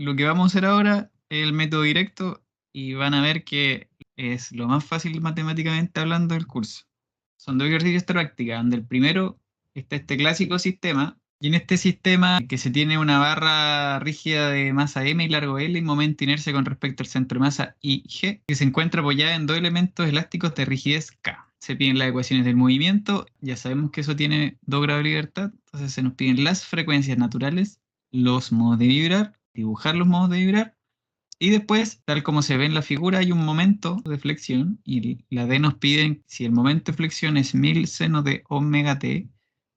lo que vamos a hacer ahora es el método directo y van a ver que es lo más fácil matemáticamente hablando del curso. Son dos ejercicios de práctica, donde el primero está este clásico sistema, y en este sistema que se tiene una barra rígida de masa m y largo L y momento inercia con respecto al centro de masa I, G, que se encuentra apoyada en dos elementos elásticos de rigidez K. Se piden las ecuaciones del movimiento, ya sabemos que eso tiene 2 grados de libertad, entonces se nos piden las frecuencias naturales, los modos de vibrar, dibujar los modos de vibrar, y después, tal como se ve en la figura, hay un momento de flexión y la D nos piden si el momento de flexión es 1000 seno de omega t,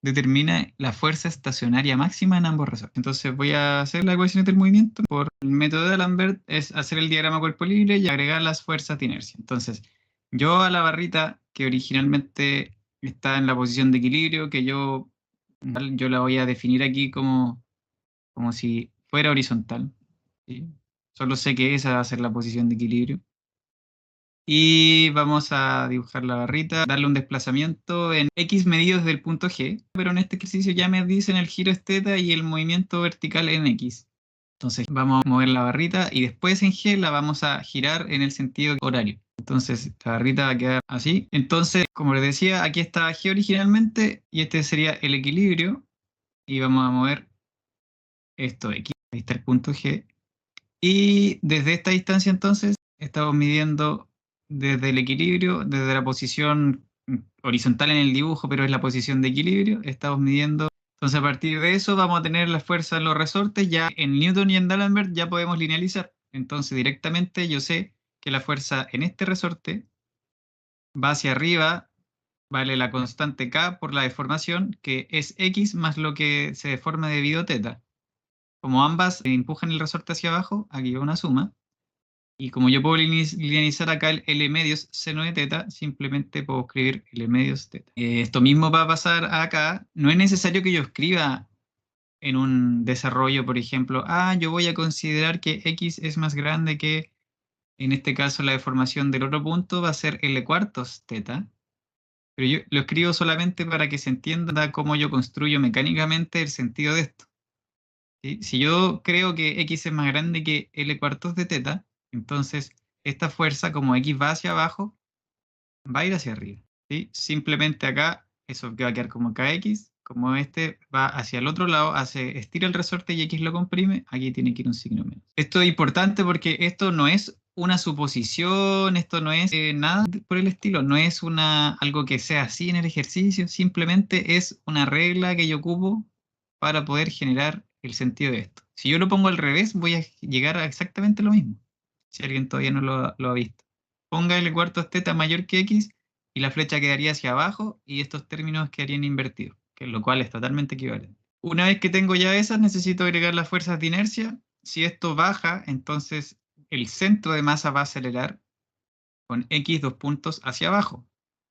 determina la fuerza estacionaria máxima en ambos resortes. Entonces voy a hacer las ecuaciones del movimiento. Por el método de D'Alembert es hacer el diagrama cuerpo libre y agregar las fuerzas de inercia. Entonces, yo a la barrita que originalmente está en la posición de equilibrio, que yo la voy a definir aquí como si fuera horizontal, ¿sí? Solo sé que esa va a ser la posición de equilibrio. Y vamos a dibujar la barrita, darle un desplazamiento en X medido desde el punto G, pero en este ejercicio ya me dicen el giro es θ y el movimiento vertical en X. Entonces vamos a mover la barrita y después en G la vamos a girar en el sentido horario. Entonces la barrita va a quedar así. Entonces, como les decía, aquí está G originalmente y este sería el equilibrio. Y vamos a mover esto X. Ahí está el punto G. Y desde esta distancia entonces estamos midiendo desde el equilibrio, desde la posición horizontal en el dibujo, pero es la posición de equilibrio, estamos midiendo. Entonces a partir de eso vamos a tener la fuerza en los resortes, ya en Newton y en D'Alembert ya podemos linealizar. Entonces directamente yo sé que la fuerza en este resorte va hacia arriba, vale la constante K por la deformación, que es X más lo que se deforma debido a θ. Como ambas empujan el resorte hacia abajo, aquí va una suma. Y como yo puedo linealizar acá el L medios seno de θ, simplemente puedo escribir L medios θ. Esto mismo va a pasar acá. No es necesario que yo escriba en un desarrollo, por ejemplo, yo voy a considerar que X es más grande que, en este caso, la deformación del otro punto va a ser L cuartos θ. Pero yo lo escribo solamente para que se entienda cómo yo construyo mecánicamente el sentido de esto. ¿Sí? Si yo creo que X es más grande que L cuartos de θ, entonces esta fuerza, como X va hacia abajo, va a ir hacia arriba. ¿Sí? Simplemente acá, eso va a quedar como KX, como este va hacia el otro lado, estira el resorte y X lo comprime, aquí tiene que ir un signo menos. Esto es importante porque esto no es una suposición, esto no es nada por el estilo, no es algo que sea así en el ejercicio, simplemente es una regla que yo ocupo para poder generar el sentido de esto. Si yo lo pongo al revés, voy a llegar a exactamente lo mismo, si alguien todavía no lo ha visto. Ponga L cuartos θ mayor que X y la flecha quedaría hacia abajo y estos términos quedarían invertidos, lo cual es totalmente equivalente. Una vez que tengo ya esas, necesito agregar las fuerzas de inercia. Si esto baja, entonces el centro de masa va a acelerar con X dos puntos hacia abajo.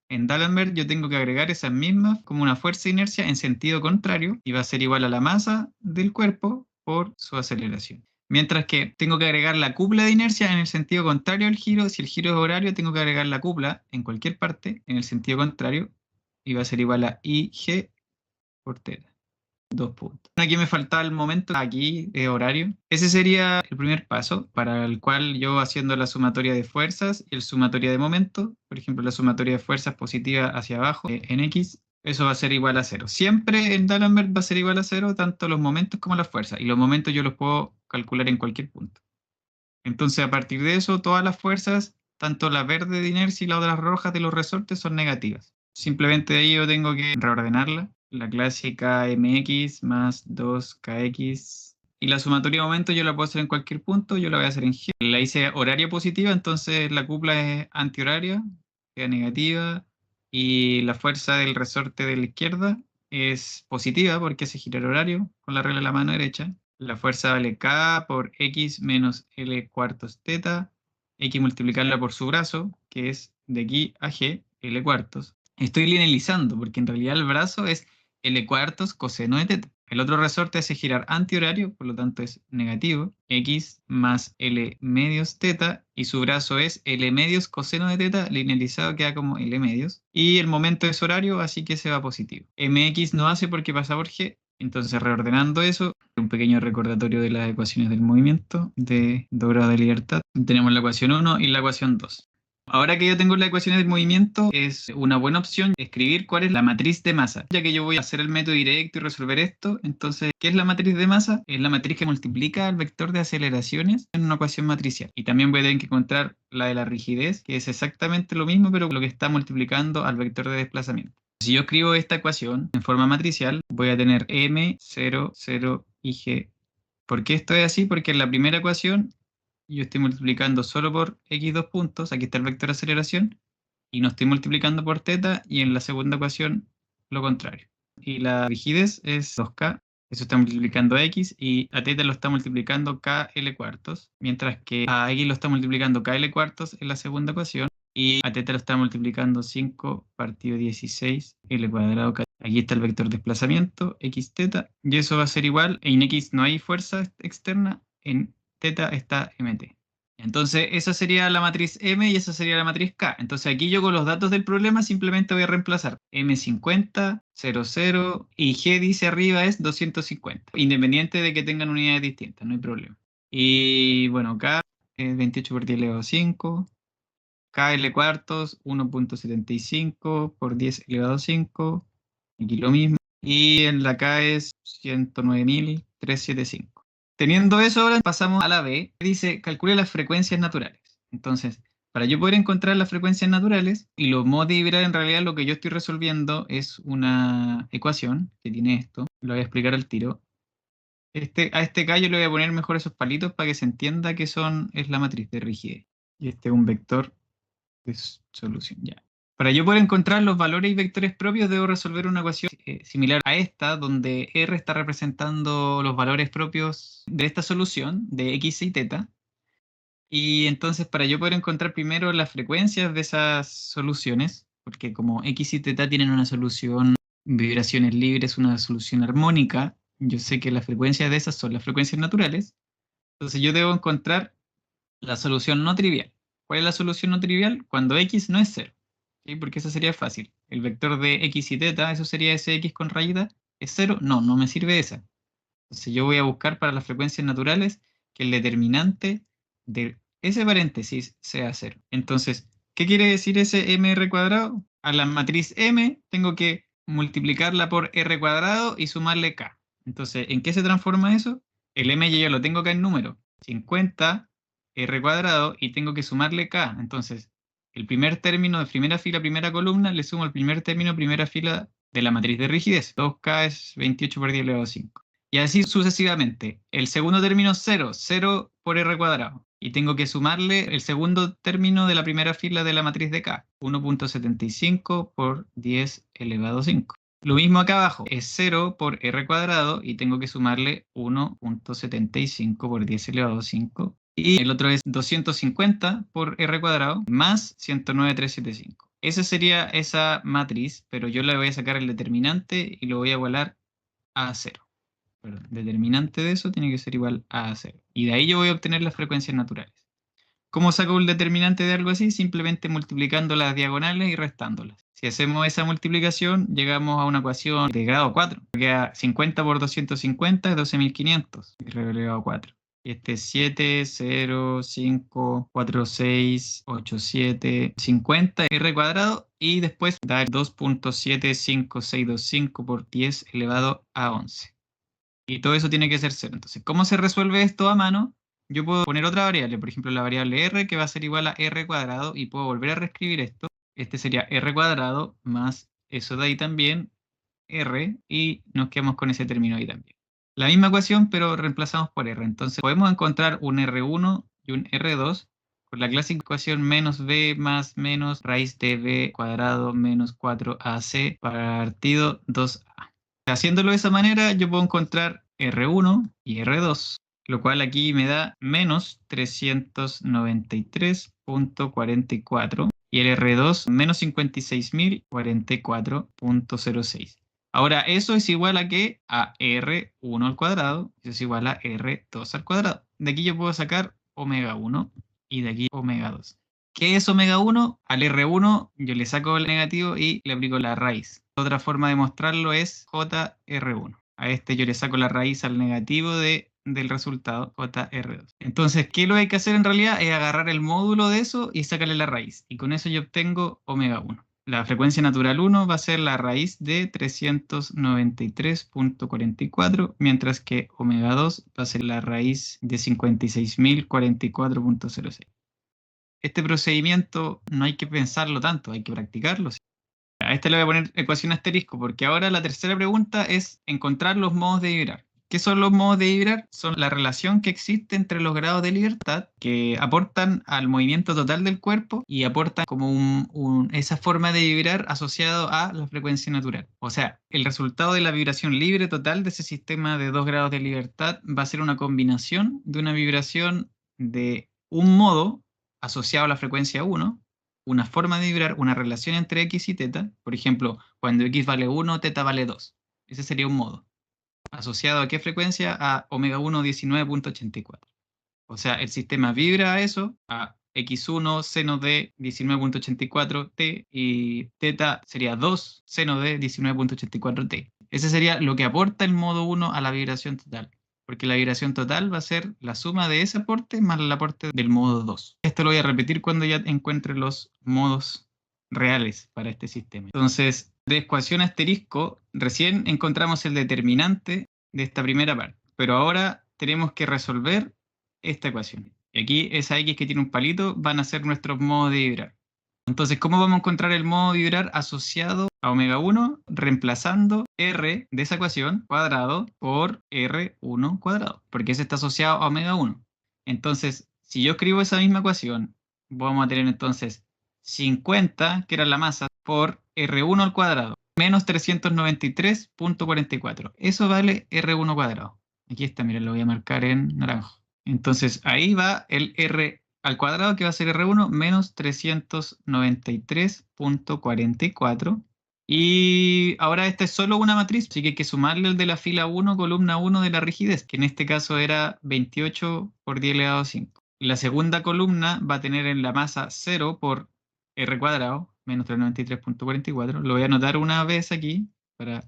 En D'Alembert yo tengo que agregar esas mismas como una fuerza de inercia en sentido contrario y va a ser igual a la masa del cuerpo por su aceleración. Mientras que tengo que agregar la cupla de inercia en el sentido contrario al giro. Si el giro es horario, tengo que agregar la cupla en cualquier parte en el sentido contrario y va a ser igual a IG por θ. 2 puntos. Aquí me faltaba el momento, aquí de horario. Ese sería el primer paso, para el cual yo haciendo la sumatoria de fuerzas y el sumatoria de momento, por ejemplo, la sumatoria de fuerzas positiva hacia abajo en X, eso va a ser igual a 0. Siempre en D'Alembert va a ser igual a 0, tanto los momentos como las fuerzas. Y los momentos yo los puedo calcular en cualquier punto. Entonces, a partir de eso, todas las fuerzas, tanto la verde de inercia y las otras rojas de los resortes, son negativas. Simplemente ahí yo tengo que reordenarla. La clásica mx más 2kx. Y la sumatoria de momento yo la puedo hacer en cualquier punto, yo la voy a hacer en G. La hice horaria positiva, entonces la cupla es antihoraria, queda negativa. Y la fuerza del resorte de la izquierda es positiva porque hace girar horario con la regla de la mano derecha. La fuerza vale K por X menos L cuartos θ. Hay que multiplicarla por su brazo, que es de aquí a G, L cuartos. Estoy linealizando, porque en realidad el brazo es L cuartos coseno de θ. El otro resorte hace girar antihorario, por lo tanto es negativo, X más L medios θ, y su brazo es L medios coseno de θ, linealizado queda como L medios. Y el momento es horario, así que se va positivo. Mx no hace porque pasa por G, Entonces, reordenando eso, un pequeño recordatorio de las ecuaciones del movimiento de 2 grados de libertad. Tenemos la ecuación 1 y la ecuación 2. Ahora que yo tengo las ecuaciones del movimiento, es una buena opción escribir cuál es la matriz de masa. Ya que yo voy a hacer el método directo y resolver esto, entonces, ¿qué es la matriz de masa? Es la matriz que multiplica el vector de aceleraciones en una ecuación matricial. Y también voy a tener que encontrar la de la rigidez, que es exactamente lo mismo, pero lo que está multiplicando al vector de desplazamiento. Si yo escribo esta ecuación en forma matricial, voy a tener M, 0, 0 y G. ¿Por qué esto es así? Porque en la primera ecuación yo estoy multiplicando solo por X dos puntos, aquí está el vector de aceleración, y no estoy multiplicando por θ, y en la segunda ecuación lo contrario. Y la rigidez es 2K, eso está multiplicando a X, y a θ lo está multiplicando KL cuartos, mientras que a X lo está multiplicando KL cuartos en la segunda ecuación, y a θ lo está multiplicando 5 partido 16 L cuadrado. Aquí está el vector desplazamiento, xθ, y eso va a ser igual, en X no hay fuerza externa, en θ está mt. Entonces, esa sería la matriz M y esa sería la matriz K. Entonces, aquí yo con los datos del problema simplemente voy a reemplazar M50, 00 y G dice arriba es 250, independiente de que tengan unidades distintas, no hay problema. Y bueno, K es 28 por 10 elevado a 5, KL cuartos 1.75 por 10 elevado a 5, aquí lo mismo. Y en la K es 109.375. Teniendo eso, ahora pasamos a la B, que dice calcule las frecuencias naturales. Entonces, para yo poder encontrar las frecuencias naturales, y los modos de vibrar en realidad lo que yo estoy resolviendo es una ecuación que tiene esto, lo voy a explicar al tiro. A este K yo le voy a poner mejor esos palitos para que se entienda que es la matriz de rigidez. Y este es un vector de solución, ya. Para yo poder encontrar los valores y vectores propios, debo resolver una ecuación similar a esta, donde R está representando los valores propios de esta solución, de X y θ. Y entonces, para yo poder encontrar primero las frecuencias de esas soluciones, porque como X y θ tienen una solución vibraciones libres, una solución armónica, yo sé que las frecuencias de esas son las frecuencias naturales. Entonces, yo debo encontrar la solución no trivial. ¿Cuál es la solución no trivial? Cuando X no es 0. ¿Sí? Porque eso sería fácil. El vector de X y θ, eso sería ese X con rayita, ¿es 0? No, no me sirve esa. Entonces yo voy a buscar para las frecuencias naturales que el determinante de ese paréntesis sea 0. Entonces, ¿qué quiere decir ese mr cuadrado? A la matriz M tengo que multiplicarla por r cuadrado y sumarle k. Entonces, ¿en qué se transforma eso? El m yo ya lo tengo acá en número. 50 r cuadrado y tengo que sumarle k. Entonces, el primer término de primera fila, primera columna, le sumo el primer término, primera fila de la matriz de rigidez. 2k es 28 por 10 elevado a 5. Y así sucesivamente. El segundo término es 0, 0 por r cuadrado. Y tengo que sumarle el segundo término de la primera fila de la matriz de K, 1.75 por 10 elevado a 5. Lo mismo acá abajo, es 0 por r cuadrado y tengo que sumarle 1.75 por 10 elevado a 5. Y el otro es 250 por r cuadrado más 109.375. Esa sería esa matriz, pero yo le voy a sacar el determinante y lo voy a igualar a 0. Perdón, determinante de eso tiene que ser igual a 0. Y de ahí yo voy a obtener las frecuencias naturales. ¿Cómo saco el determinante de algo así? Simplemente multiplicando las diagonales y restándolas. Si hacemos esa multiplicación, llegamos a una ecuación de grado 4. Queda 50 por 250 es 12.500. Elevado a 4. Y este es 7, 0, 5, 4, 6, 8, 7, 50 r cuadrado. Y después dar 2.75625 por 10 elevado a 11. Y todo eso tiene que ser 0. Entonces, ¿cómo se resuelve esto a mano? Yo puedo poner otra variable, por ejemplo, la variable r, que va a ser igual a r cuadrado, y puedo volver a reescribir esto. Este sería r cuadrado más eso de ahí también, r, y nos quedamos con ese término ahí también. La misma ecuación, pero reemplazamos por r. Entonces, podemos encontrar un r1 y un r2 con la clásica ecuación menos b más menos raíz de b cuadrado menos 4ac partido 2a. Haciéndolo de esa manera, yo puedo encontrar R1 y R2, lo cual aquí me da menos 393.44 y el R2 menos 56.044.06. Ahora, eso es igual a ¿qué? A R1 al cuadrado, eso es igual a R2 al cuadrado. De aquí yo puedo sacar omega 1 y de aquí omega 2. ¿Qué es omega 1? Al R1 yo le saco el negativo y le aplico la raíz. Otra forma de mostrarlo es JR1. A este yo le saco la raíz al negativo del resultado, JR2. Entonces, ¿qué lo que hay que hacer en realidad? Es agarrar el módulo de eso y sacarle la raíz. Y con eso yo obtengo omega 1. La frecuencia natural 1 va a ser la raíz de 393.44, mientras que omega 2 va a ser la raíz de 56.044.06. Este procedimiento no hay que pensarlo tanto, hay que practicarlo. A este le voy a poner ecuación asterisco, porque ahora la tercera pregunta es encontrar los modos de vibrar. ¿Qué son los modos de vibrar? Son la relación que existe entre los grados de libertad que aportan al movimiento total del cuerpo y aportan como esa forma de vibrar asociado a la frecuencia natural. O sea, el resultado de la vibración libre total de ese sistema de 2 grados de libertad va a ser una combinación de una vibración de un modo asociado a la frecuencia 1, una forma de vibrar, una relación entre x y teta. Por ejemplo, cuando x vale 1, teta vale 2. Ese sería un modo. ¿Asociado a qué frecuencia? A omega 1 19.84. O sea, el sistema vibra a eso, a x1 seno de 19.84t y teta sería 2 seno de 19.84t. Ese sería lo que aporta el modo 1 a la vibración total, porque la vibración total va a ser la suma de ese aporte más el aporte del modo 2. Esto lo voy a repetir cuando ya encuentre los modos reales para este sistema. Entonces, de ecuación asterisco, recién encontramos el determinante de esta primera parte, pero ahora tenemos que resolver esta ecuación. Y aquí esa x que tiene un palito van a ser nuestros modos de vibrar. Entonces, ¿cómo vamos a encontrar el modo de vibrar asociado a omega 1? Reemplazando r de esa ecuación cuadrado por r1 cuadrado, porque ese está asociado a omega 1. Entonces, si yo escribo esa misma ecuación, vamos a tener entonces 50, que era la masa, por r1 al cuadrado, menos 393.44. Eso vale r1 cuadrado. Aquí está, miren, lo voy a marcar en naranja. Entonces, ahí va el r al cuadrado, que va a ser R1 menos 393.44. Y ahora esta es solo una matriz, así que hay que sumarle el de la fila 1, columna 1 de la rigidez, que en este caso era 28 por 10 elevado a 5. La segunda columna va a tener en la masa 0 por R cuadrado, menos 393.44. Lo voy a anotar una vez aquí para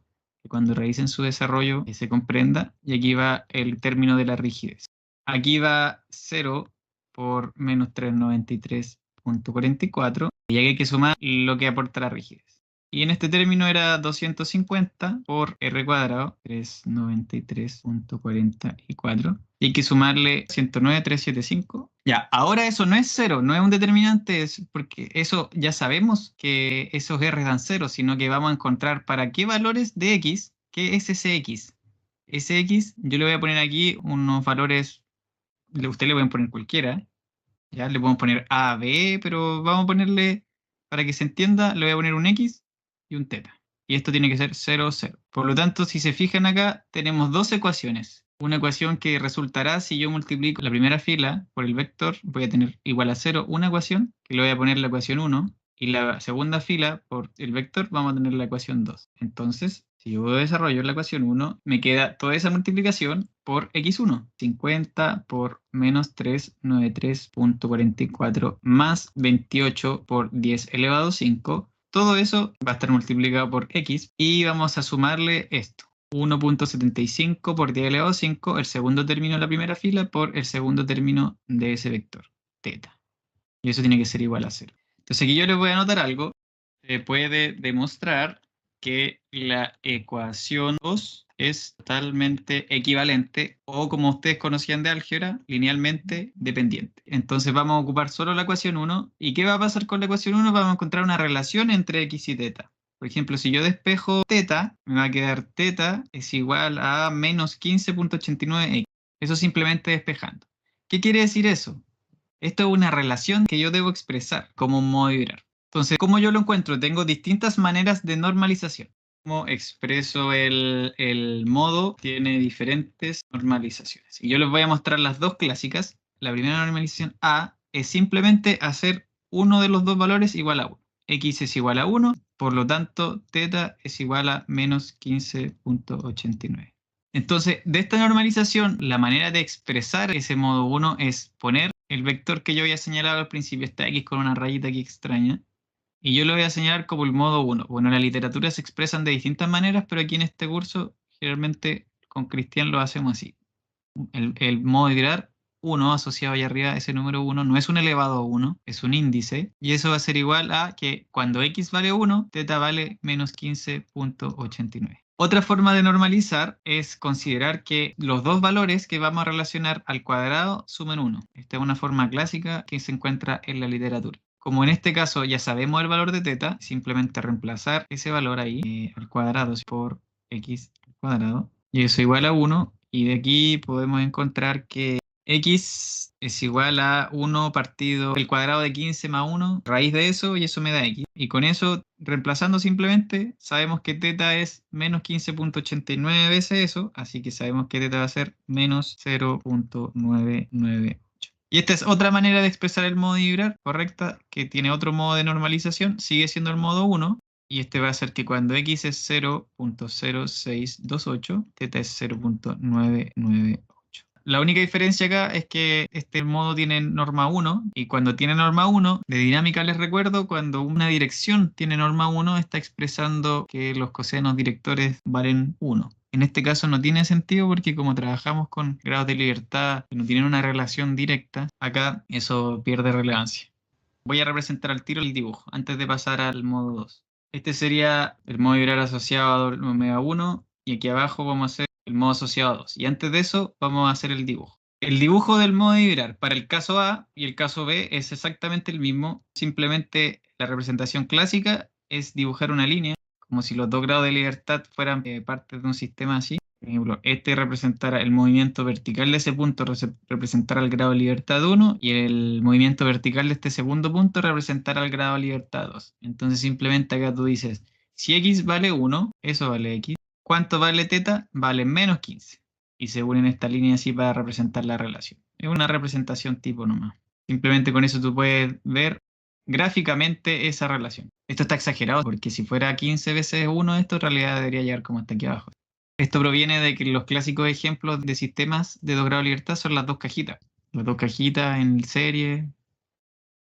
que cuando revisen su desarrollo se comprenda. Y aquí va el término de la rigidez. Aquí va 0 por menos 393.44, y aquí hay que sumar lo que aporta la rigidez. Y en este término era 250 por r cuadrado, 393.44, y hay que sumarle 109.375. Ya, ahora eso no es cero, no es un determinante, es porque eso ya sabemos que esos r dan cero, sino que vamos a encontrar para qué valores de x, qué es ese x. Ese x, yo le voy a poner aquí unos valores, usted le pueden poner cualquiera, ya le podemos poner A, B, pero vamos a ponerle, para que se entienda, le voy a poner un X y un teta. Y esto tiene que ser 0, 0. Por lo tanto, si se fijan acá, tenemos dos ecuaciones. Una ecuación que resultará si yo multiplico la primera fila por el vector, voy a tener igual a 0 una ecuación, que le voy a poner la ecuación 1, y la segunda fila por el vector vamos a tener la ecuación 2. Entonces, si yo desarrollo la ecuación 1, me queda toda esa multiplicación por x1. 50 por menos 393.44 más 28 por 10 elevado a 5. Todo eso va a estar multiplicado por x y vamos a sumarle esto. 1.75 por 10 elevado a 5, el segundo término de la primera fila por el segundo término de ese vector, teta. Y eso tiene que ser igual a 0. Entonces aquí yo les voy a anotar algo. Se puede demostrar que la ecuación 2 es totalmente equivalente o, como ustedes conocían de álgebra, linealmente dependiente. Entonces vamos a ocupar solo la ecuación 1. ¿Y qué va a pasar con la ecuación 1? Vamos a encontrar una relación entre x y teta. Por ejemplo, si yo despejo teta, me va a quedar teta es igual a menos 15.89x. Eso simplemente despejando. ¿Qué quiere decir eso? Esto es una relación que yo debo expresar como un modo de vibrar. Entonces, ¿cómo yo lo encuentro? Tengo distintas maneras de normalización. Como expreso el modo, tiene diferentes normalizaciones. Y yo les voy a mostrar las dos clásicas. La primera normalización A es simplemente hacer uno de los dos valores igual a 1. X es igual a 1, por lo tanto, teta es igual a menos 15.89. Entonces, de esta normalización, la manera de expresar ese modo 1 es poner el vector que yo había señalado al principio, esta x con una rayita aquí extraña, y yo lo voy a señalar como el modo 1. Bueno, en la literatura se expresan de distintas maneras, pero aquí en este curso generalmente con Cristian lo hacemos así. El modo de iterar 1 asociado allá arriba, ese número 1 no es un elevado a 1, es un índice, y eso va a ser igual a que cuando x vale 1, teta vale menos 15.89. Otra forma de normalizar es considerar que los dos valores que vamos a relacionar al cuadrado sumen 1. Esta es una forma clásica que se encuentra en la literatura. Como en este caso ya sabemos el valor de teta, simplemente reemplazar ese valor ahí al cuadrado por x al cuadrado, y eso igual a 1, y de aquí podemos encontrar que x es igual a 1 partido el cuadrado de 15 más 1, raíz de eso, y eso me da x. Y con eso, reemplazando simplemente, sabemos que teta es menos 15.89 veces eso, así que sabemos que teta va a ser menos 0.998. Y esta es otra manera de expresar el modo de vibrar, correcta, que tiene otro modo de normalización, sigue siendo el modo 1, y este va a ser que cuando x es 0.0628, teta es 0.998. La única diferencia acá es que este modo tiene norma 1, y cuando tiene norma 1, de dinámica les recuerdo, cuando una dirección tiene norma 1 está expresando que los cosenos directores valen 1. En este caso no tiene sentido porque como trabajamos con grados de libertad que no tienen una relación directa, acá eso pierde relevancia. Voy a representar al tiro el dibujo antes de pasar al modo 2. Este sería el modo vibrar asociado a omega 1, y aquí abajo vamos a hacer el modo asociado a 2. Y antes de eso vamos a hacer el dibujo. El dibujo del modo de vibrar para el caso A y el caso B es exactamente el mismo. Simplemente la representación clásica es dibujar una línea, como si los dos grados de libertad fueran parte de un sistema así. Por ejemplo, este representará el movimiento vertical de ese punto, representará el grado de libertad 1, y el movimiento vertical de este segundo punto representará el grado de libertad 2. Entonces simplemente acá tú dices, si x vale 1, eso vale x. ¿Cuánto vale teta? Vale menos 15. Y se unen esta línea así para representar la relación. Es una representación tipo nomás. Simplemente con eso tú puedes ver gráficamente esa relación. Esto está exagerado porque si fuera 15 veces 1 esto en realidad debería llegar como hasta aquí abajo. Esto proviene de que los clásicos ejemplos de sistemas de 2 grados de libertad son las dos cajitas. Las dos cajitas en serie.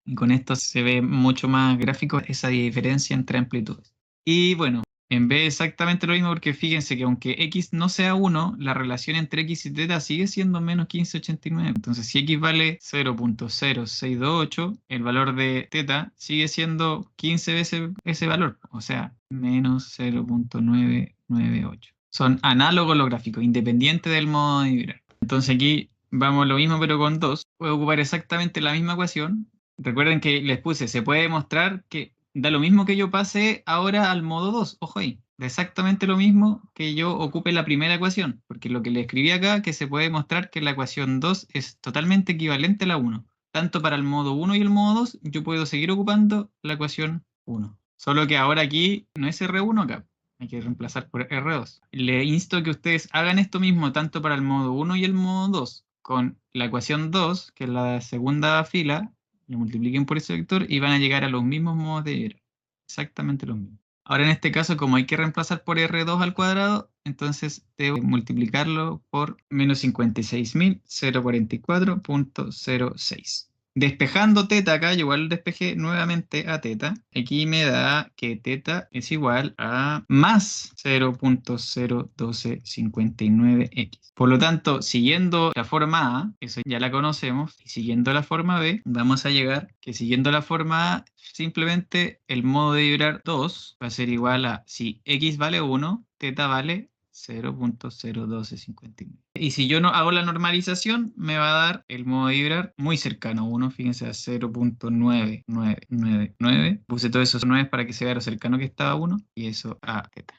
Y con esto se ve mucho más gráfico esa diferencia entre amplitudes. Y bueno, en vez de exactamente lo mismo, porque fíjense que aunque x no sea 1, la relación entre x y teta sigue siendo menos 15.89. Entonces, si x vale 0.0628, el valor de teta sigue siendo 15 veces ese valor, o sea, menos 0.998. Son análogos los gráficos, independientes del modo de vibrar. Entonces aquí vamos a lo mismo pero con 2. Voy a ocupar exactamente la misma ecuación. Recuerden que les puse, se puede demostrar que da lo mismo que yo pase ahora al modo 2, ojo ahí. Da exactamente lo mismo que yo ocupe la primera ecuación, porque lo que le escribí acá, que se puede demostrar que la ecuación 2 es totalmente equivalente a la 1. Tanto para el modo 1 y el modo 2, yo puedo seguir ocupando la ecuación 1. Solo que ahora aquí no es R1 acá, hay que reemplazar por R2. Le insto que ustedes hagan esto mismo tanto para el modo 1 y el modo 2, con la ecuación 2, que es la segunda fila, lo multipliquen por ese vector y van a llegar a los mismos modos de vibrar. Exactamente los mismos. Ahora en este caso, como hay que reemplazar por R2 al cuadrado, entonces debo multiplicarlo por menos 56.044.06. Despejando teta acá, yo igual despejé nuevamente a teta. Aquí me da que teta es igual a más 0.01259x. Por lo tanto, siguiendo la forma A, eso ya la conocemos, y siguiendo la forma B, vamos a llegar que siguiendo la forma A, simplemente el modo de vibrar 2 va a ser igual a, si x vale 1, teta vale 0.01259. Y si yo no hago la normalización, me va a dar el modo de vibrar muy cercano a 1. Fíjense, a 0.9999. Puse todos esos 9 para que se vea lo cercano que estaba a 1, y eso a teta.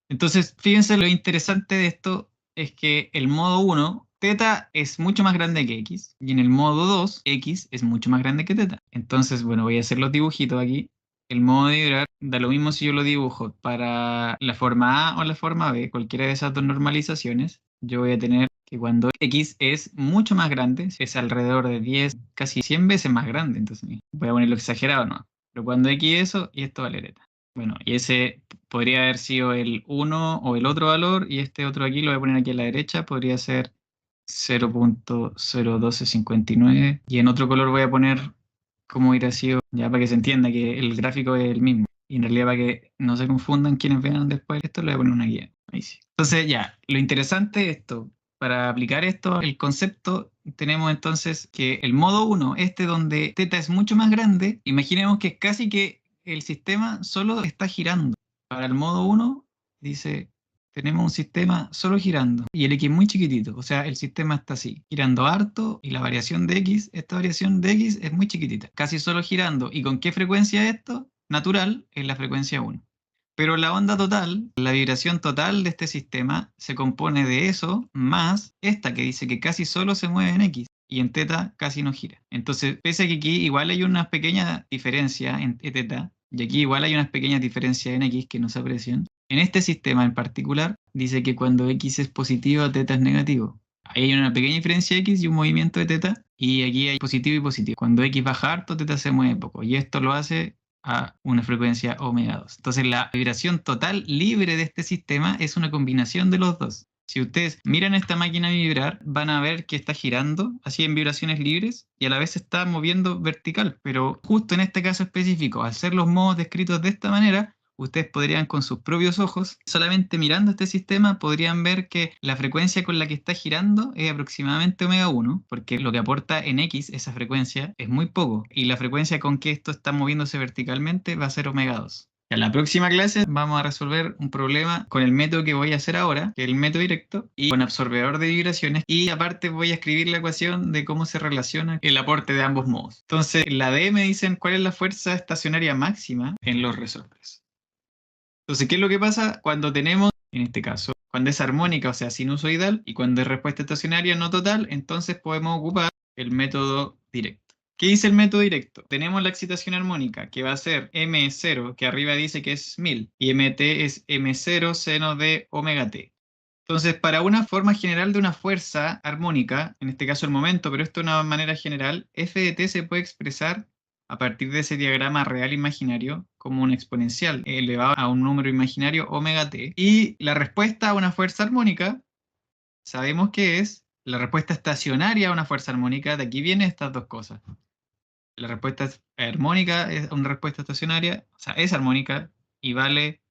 Entonces, fíjense, lo interesante de esto es que el modo 1, teta es mucho más grande que x, y en el modo 2, x es mucho más grande que teta. Entonces, bueno, voy a hacer los dibujitos aquí. El modo de vibrar da lo mismo si yo lo dibujo para la forma A o la forma B, cualquiera de esas dos normalizaciones. Yo voy a tener que cuando x es mucho más grande, es alrededor de 10, casi 100 veces más grande, entonces voy a ponerlo exagerado, ¿no? Pero cuando x es eso, y esto vale teta. Bueno, y ese podría haber sido el 1 o el otro valor, y este otro aquí lo voy a poner aquí a la derecha, podría ser 0.01259, y en otro color voy a poner cómo hubiera sido, ya para que se entienda que el gráfico es el mismo. Y en realidad para que no se confundan quienes vean después esto, le voy a poner una guía. Ahí sí. Entonces ya, lo interesante es esto. Para aplicar esto, el concepto, tenemos entonces que el modo 1, donde θ es mucho más grande, imaginemos que casi que el sistema solo está girando. Para el modo 1, dice, tenemos un sistema solo girando y el x muy chiquitito, o sea, el sistema está así, girando harto y la variación de x, esta variación de x es muy chiquitita, casi solo girando. ¿Y con qué frecuencia esto? Natural, es la frecuencia 1. Pero la onda total, la vibración total de este sistema, se compone de eso más esta que dice que casi solo se mueve en X y en θ casi no gira. Entonces, pese a que aquí igual hay una pequeña diferencia en θ y aquí igual hay unas pequeñas diferencias en X que no se aprecian, en este sistema en particular dice que cuando X es positivo, θ es negativo. Ahí hay una pequeña diferencia de X y un movimiento de θ, y aquí hay positivo y positivo. Cuando X baja harto, θ se mueve poco, y esto lo hace a una frecuencia omega 2. Entonces la vibración total libre de este sistema es una combinación de los dos. Si ustedes miran esta máquina vibrar, van a ver que está girando así en vibraciones libres y a la vez se está moviendo vertical. Pero justo en este caso específico, al ser los modos descritos de esta manera, ustedes podrían con sus propios ojos, solamente mirando este sistema, podrían ver que la frecuencia con la que está girando es aproximadamente omega 1, porque lo que aporta en X esa frecuencia es muy poco, y la frecuencia con que esto está moviéndose verticalmente va a ser omega 2. En la próxima clase vamos a resolver un problema con el método que voy a hacer ahora, que es el método directo, y con absorbedor de vibraciones, y aparte voy a escribir la ecuación de cómo se relaciona el aporte de ambos modos. Entonces, en la D me dicen cuál es la fuerza estacionaria máxima en los resortes. Entonces, ¿qué es lo que pasa cuando tenemos, en este caso, cuando es armónica, o sea, sinusoidal, y cuando es respuesta estacionaria no total? Entonces podemos ocupar el método directo. ¿Qué dice el método directo? Tenemos la excitación armónica, que va a ser M0, que arriba dice que es 1000, y MT es M0 seno de omega t. Entonces, para una forma general de una fuerza armónica, en este caso el momento, pero esto de una manera general, f de t se puede expresar a partir de ese diagrama real imaginario como un exponencial elevado a un número imaginario omega t. Y la respuesta a una fuerza armónica, sabemos que es la respuesta estacionaria a una fuerza armónica. De aquí vienen estas dos cosas. La respuesta armónica es una respuesta estacionaria, o sea, es armónica y vale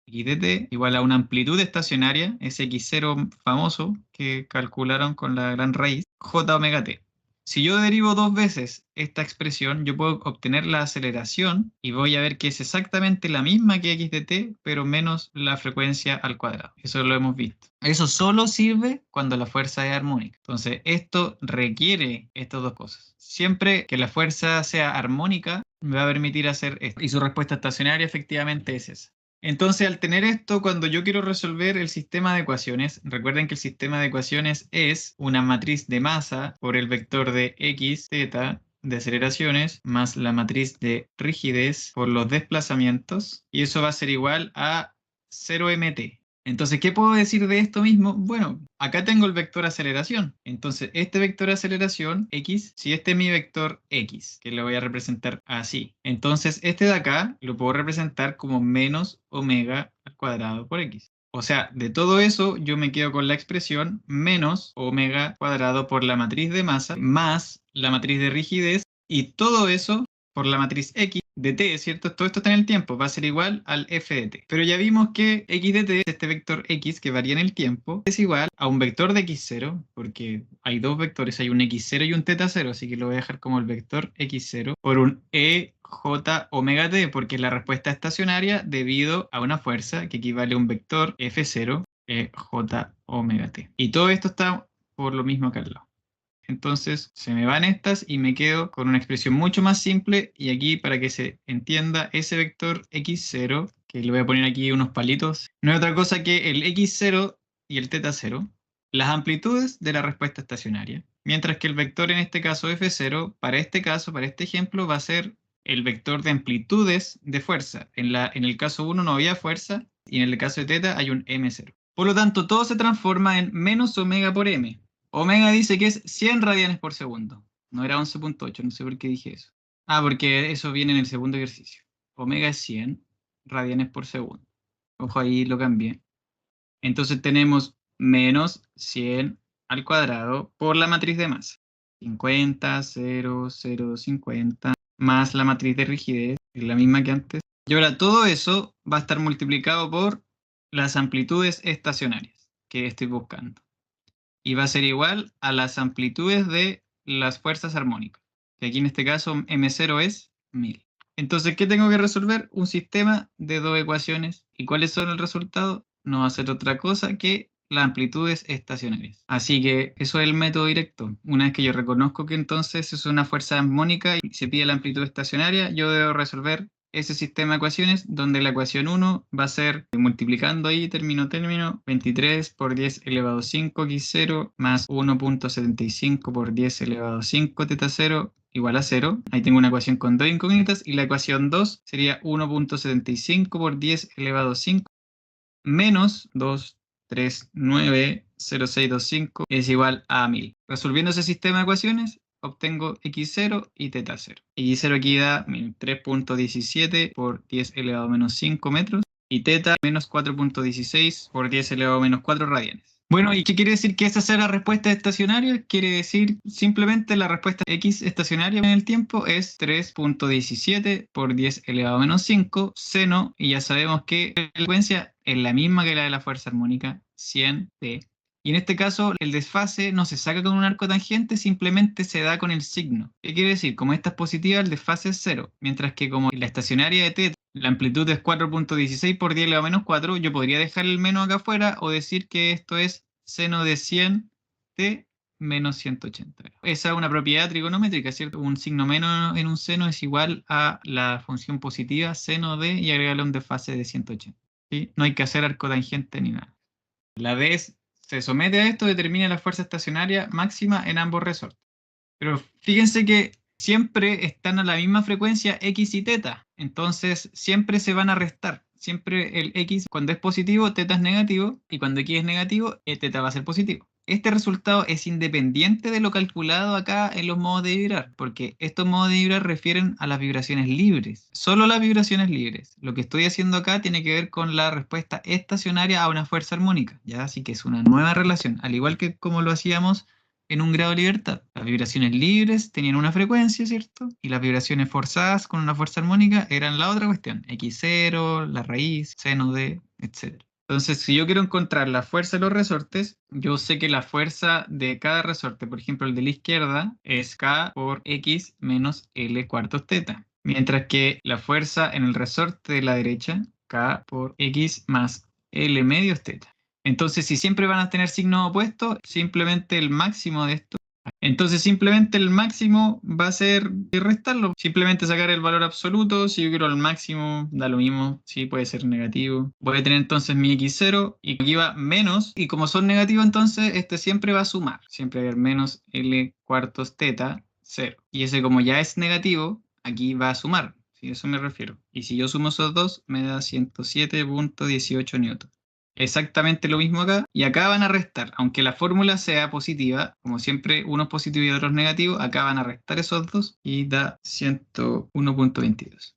x de t igual a una amplitud estacionaria, ese x0 famoso que calcularon con la gran raíz, j omega t. Si yo derivo dos veces esta expresión, yo puedo obtener la aceleración y voy a ver que es exactamente la misma que x de t, pero menos la frecuencia al cuadrado. Eso lo hemos visto. Eso solo sirve cuando la fuerza es armónica. Entonces, esto requiere estas dos cosas. Siempre que la fuerza sea armónica, me va a permitir hacer esto. Y su respuesta estacionaria efectivamente es esa. Entonces, al tener esto, cuando yo quiero resolver el sistema de ecuaciones, recuerden que el sistema de ecuaciones es una matriz de masa por el vector de x, z, de aceleraciones, más la matriz de rigidez por los desplazamientos, y eso va a ser igual a 0mt. Entonces, ¿qué puedo decir de esto mismo? Bueno, acá tengo el vector aceleración. Entonces, este vector aceleración, x, si este es mi vector x, que lo voy a representar así. Entonces, este de acá lo puedo representar como menos omega al cuadrado por x. O sea, de todo eso yo me quedo con la expresión menos omega cuadrado por la matriz de masa más la matriz de rigidez, y todo eso por la matriz x de t, ¿cierto? Todo esto está en el tiempo, va a ser igual al f de t. Pero ya vimos que x de t, este vector x que varía en el tiempo, es igual a un vector de x0, porque hay dos vectores, hay un x0 y un θ0, así que lo voy a dejar como el vector x0, por un ej omega t, porque es la respuesta estacionaria debido a una fuerza que equivale a un vector f0 ej omega t. Y todo esto está por lo mismo acá al lado. Entonces se me van estas y me quedo con una expresión mucho más simple, y aquí para que se entienda, ese vector x0, que le voy a poner aquí unos palitos, no es otra cosa que el x0 y el θ0, las amplitudes de la respuesta estacionaria, mientras que el vector en este caso f0, para este caso, para este ejemplo, va a ser el vector de amplitudes de fuerza. En el caso 1 no había fuerza y en el caso de θ hay un m0. Por lo tanto, todo se transforma en menos omega por m. Omega dice que es 100 radianes por segundo. No era 11.8, no sé por qué dije eso. Ah, porque eso viene en el segundo ejercicio. Omega es 100 radianes por segundo. Ojo, ahí lo cambié. Entonces tenemos menos 100 al cuadrado por la matriz de masa. 50, 0, 0, 50, más la matriz de rigidez, que es la misma que antes. Y ahora todo eso va a estar multiplicado por las amplitudes estacionarias que estoy buscando. Y va a ser igual a las amplitudes de las fuerzas armónicas. Que aquí en este caso M0 es 1000. Entonces, ¿qué tengo que resolver? Un sistema de dos ecuaciones. ¿Y cuáles son el resultado? No va a ser otra cosa que las amplitudes estacionarias. Así que eso es el método directo. Una vez que yo reconozco que entonces es una fuerza armónica y se pide la amplitud estacionaria, yo debo resolver ese sistema de ecuaciones donde la ecuación 1 va a ser, multiplicando ahí término, 23 por 10 elevado a 5 x0 más 1.75 por 10 elevado a 5 teta 0 igual a 0. Ahí tengo una ecuación con dos incógnitas y la ecuación 2 sería 1.75 por 10 elevado a 5 menos 2390625 es igual a 1000. Resolviendo ese sistema de ecuaciones, obtengo x0 y teta 0. x0 aquí da 3.17 por 10 elevado a menos 5 metros y teta menos 4.16 por 10 elevado a menos 4 radianes. Bueno, ¿y qué quiere decir que esa sea la respuesta estacionaria? Quiere decir simplemente la respuesta x estacionaria en el tiempo es 3.17 por 10 elevado a menos 5 seno, y ya sabemos que la frecuencia es la misma que la de la fuerza armónica, 100t. Y en este caso, el desfase no se saca con un arco tangente, simplemente se da con el signo. ¿Qué quiere decir? Como esta es positiva, el desfase es 0, mientras que como la estacionaria de t, la amplitud es 4.16 por 10 elevado a menos 4, yo podría dejar el menos acá afuera o decir que esto es seno de 100t menos 180. Esa es una propiedad trigonométrica, ¿cierto? Un signo menos en un seno es igual a la función positiva seno de y agregarle un desfase de 180. ¿Sí? No hay que hacer arco tangente ni nada. La D se somete a esto, determina la fuerza estacionaria máxima en ambos resortes. Pero fíjense que siempre están a la misma frecuencia x y teta, entonces siempre se van a restar. Siempre el x cuando es positivo, teta es negativo, y cuando x es negativo, teta va a ser positivo. Este resultado es independiente de lo calculado acá en los modos de vibrar, porque estos modos de vibrar refieren a las vibraciones libres, solo las vibraciones libres. Lo que estoy haciendo acá tiene que ver con la respuesta estacionaria a una fuerza armónica, ¿ya? Así que es una nueva relación, al igual que como lo hacíamos en un grado de libertad. Las vibraciones libres tenían una frecuencia, ¿cierto? Y las vibraciones forzadas con una fuerza armónica eran la otra cuestión. X0, la raíz, seno de, etc. Entonces, si yo quiero encontrar la fuerza de los resortes, yo sé que la fuerza de cada resorte, por ejemplo, el de la izquierda, es K por X menos L cuartos teta. Mientras que la fuerza en el resorte de la derecha, K por X más L medios teta. Entonces, si siempre van a tener signos opuestos, simplemente el máximo de esto. Entonces, simplemente el máximo va a ser restarlo. Simplemente sacar el valor absoluto. Si yo quiero el máximo, da lo mismo. Sí, puede ser negativo. Voy a tener entonces mi x0 y aquí va menos. Y como son negativos, entonces este siempre va a sumar. Siempre va a haber menos L cuartos teta 0. Y ese como ya es negativo, aquí va a sumar. Sí, a eso me refiero. Y si yo sumo esos dos, me da 107.18 newton. Exactamente lo mismo acá, y acá van a restar, aunque la fórmula sea positiva, como siempre unos positivos y otros negativos, acá van a restar esos dos y da 101.22.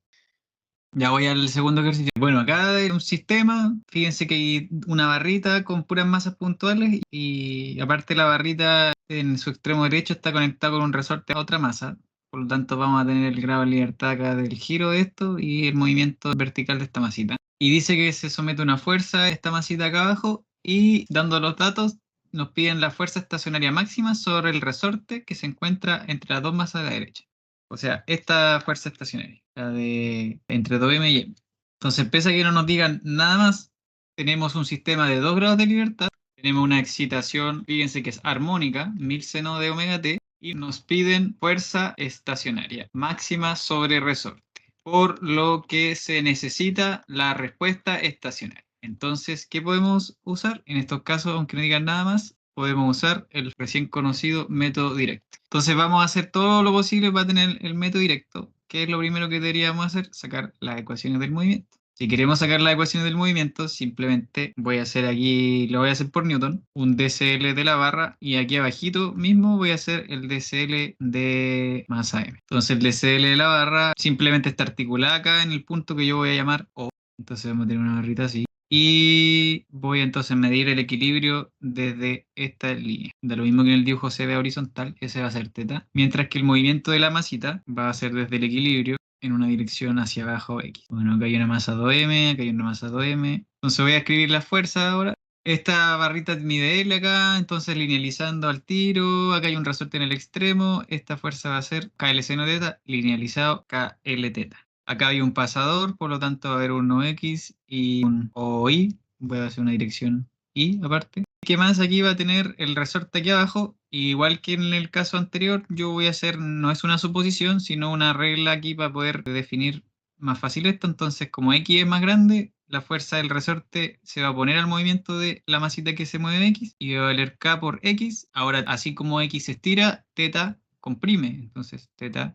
Ya voy al segundo ejercicio. Bueno, acá hay un sistema, fíjense que hay una barrita con puras masas puntuales y aparte la barrita en su extremo derecho está conectada con un resorte a otra masa. Por lo tanto vamos a tener el grado de libertad acá del giro de esto y el movimiento vertical de esta masita. Y dice que se somete una fuerza a esta masita acá abajo y dando los datos nos piden la fuerza estacionaria máxima sobre el resorte que se encuentra entre las dos masas de la derecha. O sea, esta fuerza estacionaria, la de entre 2m y m. Entonces, pese a que no nos digan nada más, tenemos un sistema de 2 grados de libertad, tenemos una excitación, fíjense que es armónica, 1000 seno de omega t, y nos piden fuerza estacionaria máxima sobre resorte, por lo que se necesita la respuesta estacionaria. Entonces, ¿qué podemos usar? En estos casos, aunque no digan nada más, podemos usar el recién conocido método directo. Entonces vamos a hacer todo lo posible para tener el método directo. ¿Qué es lo primero que deberíamos hacer? Sacar las ecuaciones del movimiento. Si queremos sacar las ecuaciones del movimiento, simplemente voy a hacer aquí, lo voy a hacer por Newton, un DCL de la barra, y aquí abajito mismo voy a hacer el DCL de masa M. Entonces el DCL de la barra simplemente está articulada acá en el punto que yo voy a llamar O. Entonces vamos a tener una barrita así. Y voy a entonces medir el equilibrio desde esta línea. Da lo mismo que en el dibujo se ve horizontal, ese va a ser teta. Mientras que el movimiento de la masita va a ser desde el equilibrio en una dirección hacia abajo X. Bueno, acá hay una masa 2m, acá hay una masa 2m. Entonces voy a escribir la fuerza ahora. Esta barrita mide L acá, entonces linealizando al tiro, acá hay un resorte en el extremo, esta fuerza va a ser KL seno teta, linealizado KL teta. Acá hay un pasador, por lo tanto va a haber un OX y un OI, voy a hacer una dirección Y aparte. ¿Qué más? Aquí va a tener el resorte aquí abajo, igual que en el caso anterior, yo voy a hacer, no es una suposición, sino una regla aquí para poder definir más fácil esto. Entonces, como X es más grande, la fuerza del resorte se va a poner al movimiento de la masita que se mueve en X y va a valer K por X. Ahora, así como X se estira, teta comprime. Entonces, teta,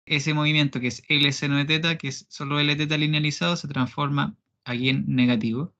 ese movimiento que es L seno de teta, que es solo L teta linealizado, se transforma aquí en negativo.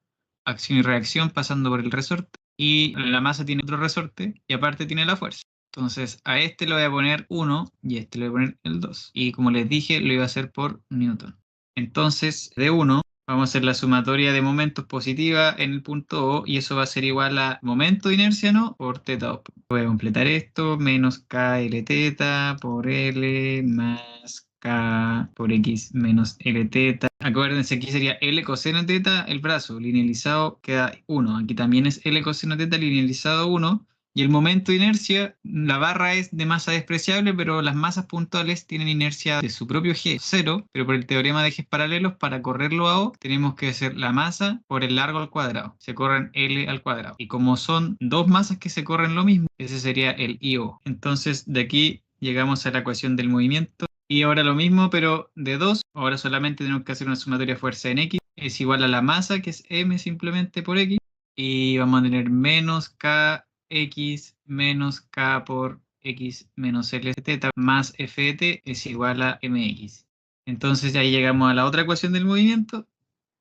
Acción y reacción pasando por el resorte. Y la masa tiene otro resorte y aparte tiene la fuerza. Entonces a este le voy a poner 1 y a este le voy a poner el 2. Y como les dije, lo iba a hacer por Newton. Entonces de 1 vamos a hacer la sumatoria de momentos positiva en el punto O y eso va a ser igual a momento de inercia, ¿no? Por teta O. Voy a completar esto, menos KL teta por L más K por X menos L teta. Acuérdense, aquí sería L coseno teta, el brazo linealizado queda 1. Aquí también es L coseno teta linealizado 1. Y el momento de inercia, la barra es de masa despreciable, pero las masas puntuales tienen inercia de su propio G, 0, pero por el teorema de ejes paralelos, para correrlo a O, tenemos que hacer la masa por el largo al cuadrado. Se corren L al cuadrado. Y como son dos masas que se corren lo mismo, ese sería el IO. Entonces, de aquí llegamos a la ecuación del movimiento. Y ahora lo mismo, pero de 2. Ahora solamente tenemos que hacer una sumatoria de fuerza en X. Es igual a la masa, que es M simplemente por X. Y vamos a tener menos KX menos K por X menos L teta más F de t es igual a MX. Entonces ahí llegamos a la otra ecuación del movimiento.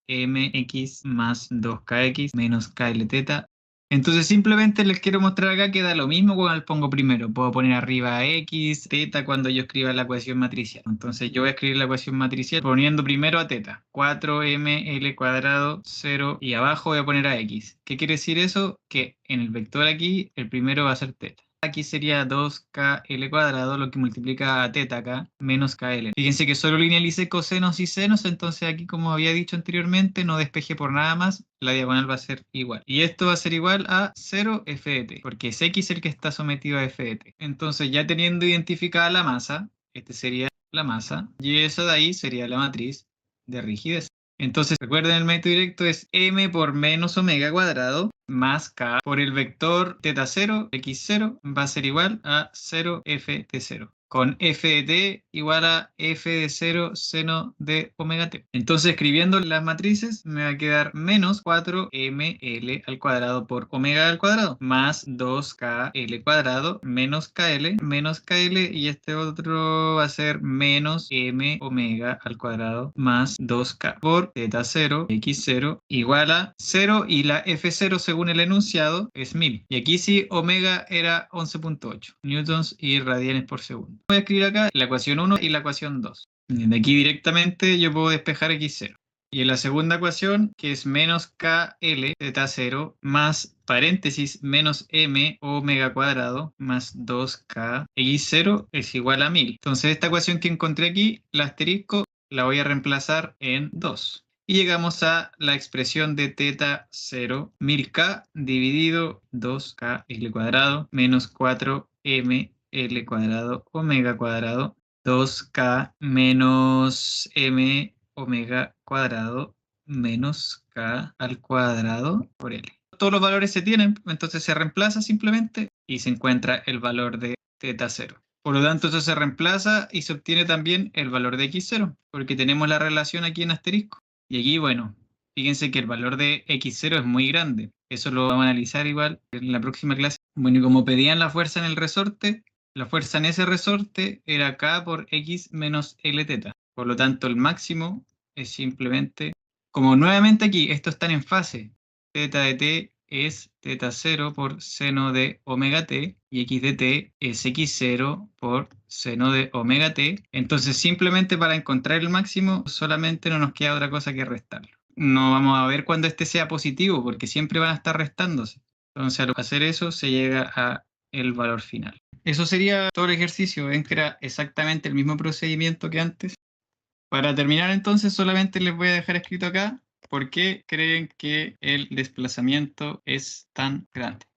MX más 2KX menos KL teta. Entonces simplemente les quiero mostrar acá que da lo mismo cuando le pongo primero. Puedo poner arriba X, teta cuando yo escriba la ecuación matricial. Entonces yo voy a escribir la ecuación matricial poniendo primero a teta. 4ml cuadrado 0 y abajo voy a poner a X. ¿Qué quiere decir eso? Que en el vector aquí el primero va a ser teta. Aquí sería 2KL cuadrado, lo que multiplica a teta acá, menos KL. Fíjense que solo linealicé cosenos y senos, entonces aquí, como había dicho anteriormente, no despeje por nada más, la diagonal va a ser igual. Y esto va a ser igual a 0 f de t, porque es X el que está sometido a f de t. Entonces, ya teniendo identificada la masa, este sería la masa, y eso de ahí sería la matriz de rigidez. Entonces, recuerden, el método directo es m por menos omega cuadrado más k por el vector teta 0, x0, va a ser igual a 0 f de 0. Con f de t igual a f de 0 seno de omega t. Entonces, escribiendo las matrices, me va a quedar menos 4ml al cuadrado por omega al cuadrado, más 2kl cuadrado, menos kl, y este otro va a ser menos m omega al cuadrado, más 2k por teta 0, x0, igual a 0, y la f0 según el enunciado es 1000. Y aquí sí, omega era 11.8 newtons y radianes por segundo. Voy a escribir acá la ecuación 1 y la ecuación 2. De aquí directamente yo puedo despejar x0. Y en la segunda ecuación, que es menos KL teta 0 más paréntesis menos m omega cuadrado más 2k x0 es igual a 1000. Entonces esta ecuación que encontré aquí, la asterisco, la voy a reemplazar en 2. Y llegamos a la expresión de teta 0, 1000k dividido 2kl cuadrado menos 4ml cuadrado omega cuadrado 2k menos m omega cuadrado menos k al cuadrado por l. Todos los valores se tienen, entonces se reemplaza simplemente y se encuentra el valor de teta 0. Por lo tanto, eso se reemplaza y se obtiene también el valor de x0, porque tenemos la relación aquí en asterisco. Y aquí, bueno, fíjense que el valor de x0 es muy grande. Eso lo vamos a analizar igual en la próxima clase. Bueno, y como pedían la fuerza en el resorte, la fuerza en ese resorte era K por X menos L teta. Por lo tanto, el máximo es simplemente, como nuevamente aquí, estos están en fase. Teta de t es teta 0 por seno de omega t y x de t es x0 por seno de omega t. Entonces, simplemente para encontrar el máximo, solamente no nos queda otra cosa que restarlo. No vamos a ver cuando este sea positivo, porque siempre van a estar restándose. Entonces, al hacer eso, se llega a el valor final. Eso sería todo el ejercicio. Ven que era exactamente el mismo procedimiento que antes. Para terminar entonces, solamente les voy a dejar escrito acá por qué creen que el desplazamiento es tan grande.